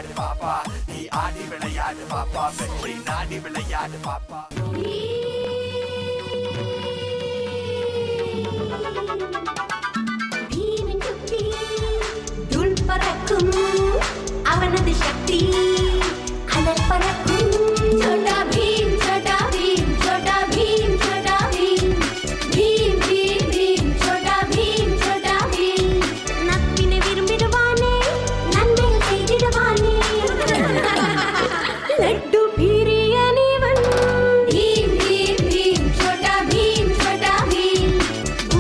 விளையாடு பாப்பா, நீ ஆடி விளையாடு பாப்பா, வெற்றி நாடி விளையாடு பாப்பா. பறக்கும் அவனது சக்தி அனல் பறக்கும். சோட்டா பீம் சோட்டா பீம் சோட்டா பீம் சோட்டா பீம் பீம் பீம் பீம் சோட்டா பீம் சோட்டா பீம். நப்பினை விரும்பிடுவானே, நன்மைகள் செய்திடுவானே. லட்டு பிரியனிவன் பீம் பீம் பீம் சோட்டா பீம் சோட்டா பீம்.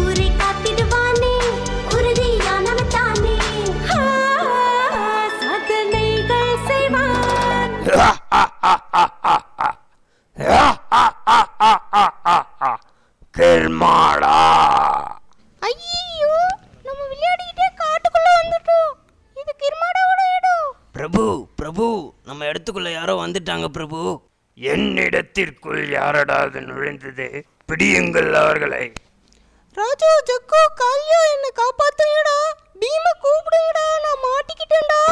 ஊரை காத்திடுவானே, உறுதியானவன் தானே. சாதனைகள் செய்வான். கிர்மாடா. ஐயோ, நம்ம விளையாடிட்டே காட்டுக்குள்ள வந்துட்டோம். இது கிர்மாடாவோட இடம். பிரபு பிரபு, நம்ம இடத்துக்குள்ள யாரோ வந்துட்டாங்க பிரபு. என்னிடத்திற்குள் யாரடாது நுழைந்தது? பிடியுங்கள் அவர்களை. ராஜு, ஜக்கு, கால்யா, என்ன காப்பாத்துங்கடா. பீம கூப்பிடுங்கடா, நான் மாட்டிக்கிட்டேன்டா.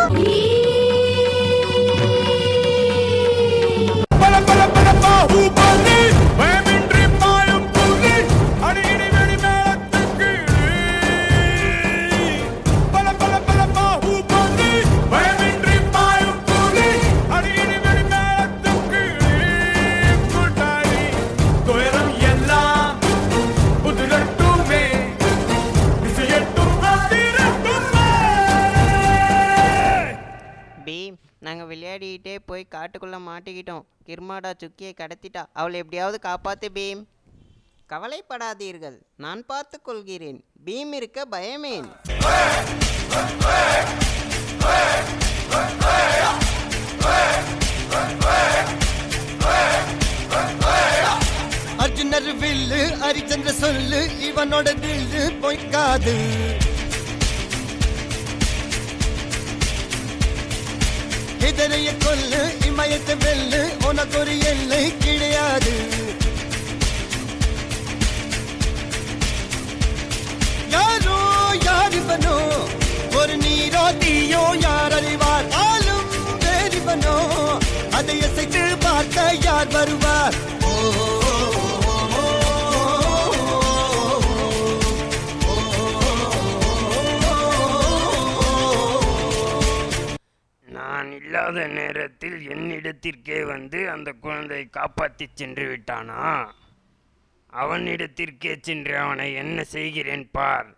பீம், நாங்க விளையாடிட்டே போய் காட்டுக்குள்ள மாட்டிக்கிட்டோம். கிர்மாடா சுக்கியை கடத்திட்டா. அவளை எப்படியாவது காப்பாத்து பீம். கவலைப்படாதீர்கள், நான் பார்த்துக் கொள்கிறேன். பீம் இருக்க பயமேன். அர்ஜுனர் வில்லு, ஹரிச்சந்திர சொல்லு, இவனோட தில்லு பொய்க்காது. இதனைய கொல்லு, இமயத்தை வெல்லு, உனக்கு ஒரு எல்லை கிடையாது. யாரோ யாரிவனோ, ஒரு நீரோ தீயோ யார் அறிவார். ஆளும் வேறிவனோ, அதை அசைத்து பார்க்க யார் வருவார்? நான் இல்லாத நேரத்தில் என்னிடத்திற்கே வந்து அந்த குழந்தையை காப்பாற்றி சென்று விட்டானா? அவனிடத்திற்கே சென்று அவனை என்ன செய்கிறேன் பார்.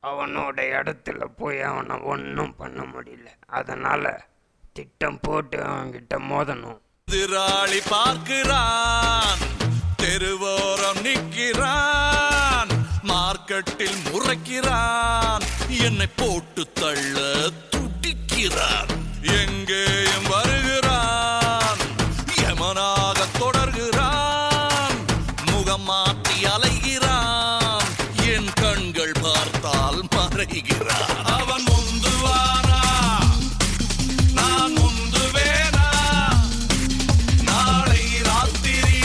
அவனோட இடத்துல போய் அவனை ஒன்றும் பண்ண முடியல. அதனால திட்டம் போட்டு அவன்கிட்ட மோதணும். திராளி பார்க்கிறான், தெருவோரம் நிற்கிறான், மார்க்கெட்டில் முறைக்கிறான், என்னை போட்டு தள்ள துடிக்கிறான். எங்கேயும் வருகிறான், யமனாக தொடர்கிறான், முகம் மாற்றி அலைகிறான், என் கண்கள் பார்த்தால் மறைகிறான். அவன் முந்துவானா, நான் முந்துவேனா? நாளை ராத்திரி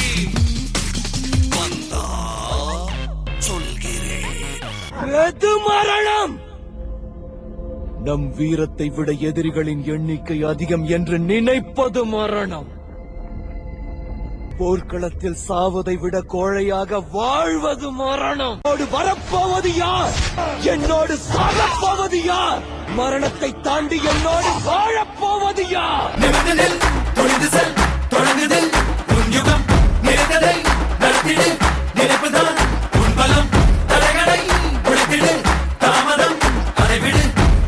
வந்தா சொல்கிறேன். எது மரணம்? நம் வீரத்தை விட எதிரிகளின் எண்ணிக்கை அதிகம் என்று நினைப்பது மரணம். போர்க்களத்தில் சாவதை விட கோழையாக வாழ்வது மரணம். வரப்போவது யார்? என்னோடு சாகப்போவது யார்? மரணத்தை தாண்டி என்னோடு வாழப்போவது யார்? தொடங்குதல் உன் யுகம், நினைத்ததை நடத்திடு, நினைப்புதான் உன் பலம். தடைகளை ஒழித்திடு, தாமதம் அதை விடு,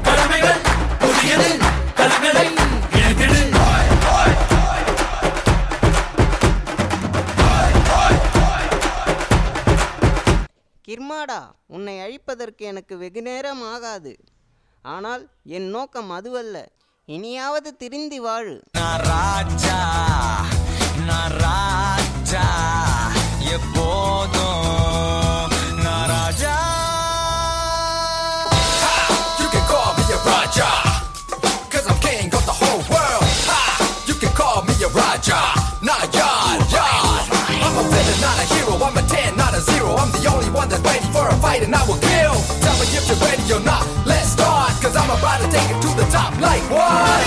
கடமைகள் புதியது, கலங்களை இணைத்திடு. கிர்மாடா, உன்னை அழிப்பதற்கு எனக்கு வெகு நேரம் ஆகாது. ஆனால் என் நோக்கம் அதுவல்ல. இனியாவது திருந்தி வாழு. ராஜா நான் ராஜா எப்போதும் நான் ராஜா. You can call me a Raja, 'cause I'm king of the whole world. You can call me a Raja, not yard. I'm a villain, not a hero. I'm a 10, not a 0. I'm the only one that's ready for a fight and I will kill. Tell me if you're ready or not. Let's start, 'cause I'm about to take it to the top like what?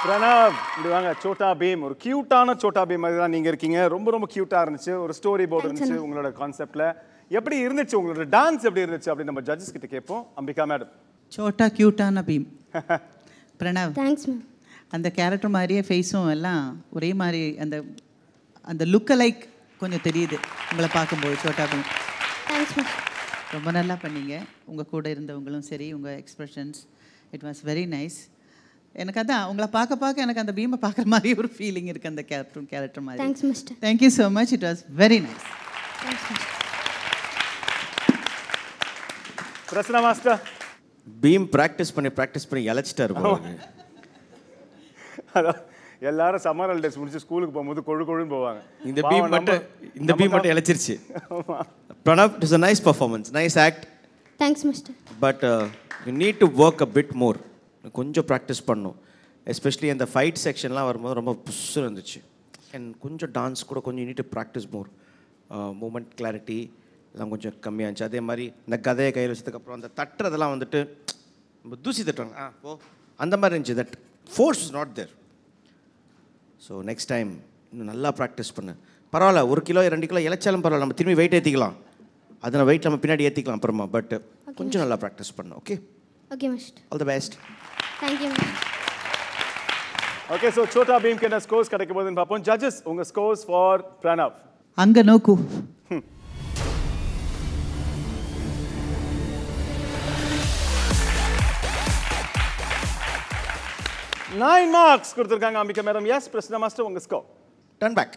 Pranav, இப்படி வாங்க. சோட்டா பீம், ஒரு கியூட்டான சோட்டா பீம் மாதிரி தான் நீங்கள் இருக்கீங்க. ரொம்ப ரொம்ப க்யூட்டாக இருந்துச்சு. ஒரு ஸ்டோரி போர்டு இருந்துச்சு உங்களோட கான்செப்டில். எப்படி இருந்துச்சு உங்களோட டான்ஸ், எப்படி இருந்துச்சு அப்படின்னு நம்ம ஜட்ஜஸ் கிட்ட கேட்போம். அம்பிகா மேடம். சோட்டா க்யூட்டான பீம். Pranav, thanks ma'am. அந்த கேரக்டர் மாதிரியே ஃபேஸும் எல்லாம் ஒரே மாதிரி, அந்த அந்த லுக் லைக் கொஞ்சம் தெரியுது உங்களை பார்க்கும்போது. Chhota Bheem thanks ma'am. ரொம்ப நல்லா பண்ணீங்க. உங்கள் கூட இருந்தவங்களும் சரி, உங்கள் expressions, it was very nice. எனக்கு அதான் உங்களை பார்க்க எனக்கு அந்த பீமை பார்க்குற மாதிரி ஒரு ஃபீலிங் இருக்குது, அந்த கேரக்டர் மாதிரி. Thanks mister. Thank you so much. It was very nice. Thanks mister. Prasanna master. Bheem practice பண்ணி இழைச்சிட்டாரு. அதான் எல்லாரும் சம்மர் ஹாலிடேஸ் முடிச்சு ஸ்கூலுக்கு போகும்போது கொழுன்னு போவாங்க. இந்த பீம் மட்டும் இழைச்சிருச்சு. Pranav, it is a nice performance, nice act. Thanks mister. But you need to work a bit more. கொஞ்சம் ப்ராக்டிஸ் பண்ணணும். எஸ்பெஷலி அந்த ஃபைட் செக்ஷன்லாம் வரும்போது ரொம்ப புஷ்ஷு இருந்துச்சு. அண்ட் கொஞ்சம் டான்ஸ் கூட கொஞ்சம் need to practice more. Movement clarity எல்லாம் கொஞ்சம் கம்மியாச்சு. அதே மாதிரி இந்த கதையை கையில் வச்சதுக்கப்புறம் அந்த தட்டுறதெல்லாம் வந்துட்டு தூசி தட்டுவாங்க, ஓ அந்த மாதிரி இருந்துச்சு. That force is not there. So next time இன்னும் நல்லா ப்ராக்டிஸ் பண்ணு. பரவாயில்ல, 1 கிலோ 2 கிலோ இழைச்சாலும் பரவாயில்ல, நம்ம திரும்பி வெயிட் ஏற்றிக்கலாம். அதில் வெயிட் நம்ம பின்னாடி ஏற்றிக்கலாம் அப்புறமா. பட் கொஞ்சம் நல்லா ப்ராக்டிஸ் பண்ணு. Okay okay mister. All the best. Thank you ma'am. Okay, so Chhota பீம்க்கு என்ன ஸ்கோர்ஸ் கிடைக்க போகுதுன்னு பார்ப்போம். ஜட்ஜஸ், உங்கள் ஸ்கோர்ஸ் ஃபார் பிரணவ். அங்கே நோக்கு. 9 மார்க்ஸ் கொடுத்துருக்காங்க Ambika madam. Yes Prasanna master, உங்கள் ஸ்கோர். Turn back.